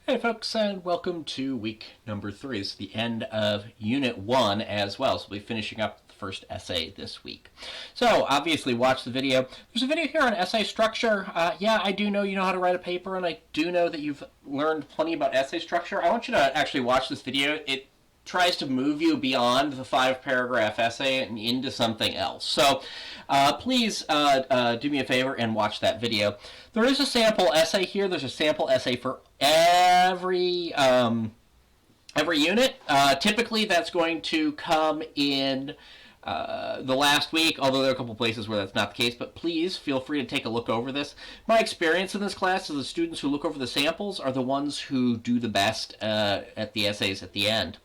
Hey folks, and welcome to week number 3. It's the end of Unit 1 as well, so we'll be finishing up the first essay this week. So, obviously watch the video. There's a video here on essay structure. Yeah, I do know you know how to write a paper, and I do know that you've learned plenty about essay structure. I want you to actually watch this video. It tries to move you beyond the 5-paragraph essay and into something else. So please do me a favor and watch that video. There is a sample essay here. There's a sample essay for every unit. Typically that's going to come in the last week, although there are a couple places where that's not the case, but please feel free to take a look over this. My experience in this class is the students who look over the samples are the ones who do the best at the essays at the end.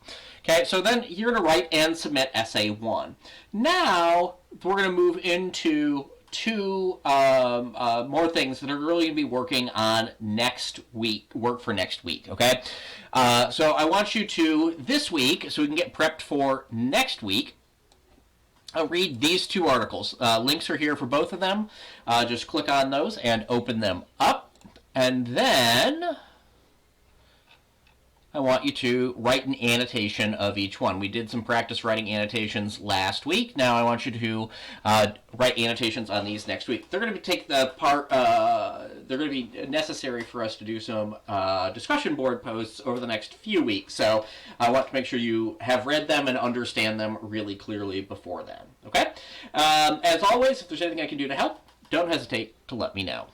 Okay, so then you're going to write and submit essay 1. Now, we're going to move into two more things that are really going to be working on next week, work for next week, okay? So I want you to, this week, so we can get prepped for next week, read these 2 articles. Links are here for both of them. Just click on those and open them up. And then I want you to write an annotation of each one. We did some practice writing annotations last week. Now I want you to write annotations on these next week. They're going to take the part. They're going to be necessary for us to do some discussion board posts over the next few weeks. So I want to make sure you have read them and understand them really clearly before then. Okay. As always, if there's anything I can do to help, don't hesitate to let me know.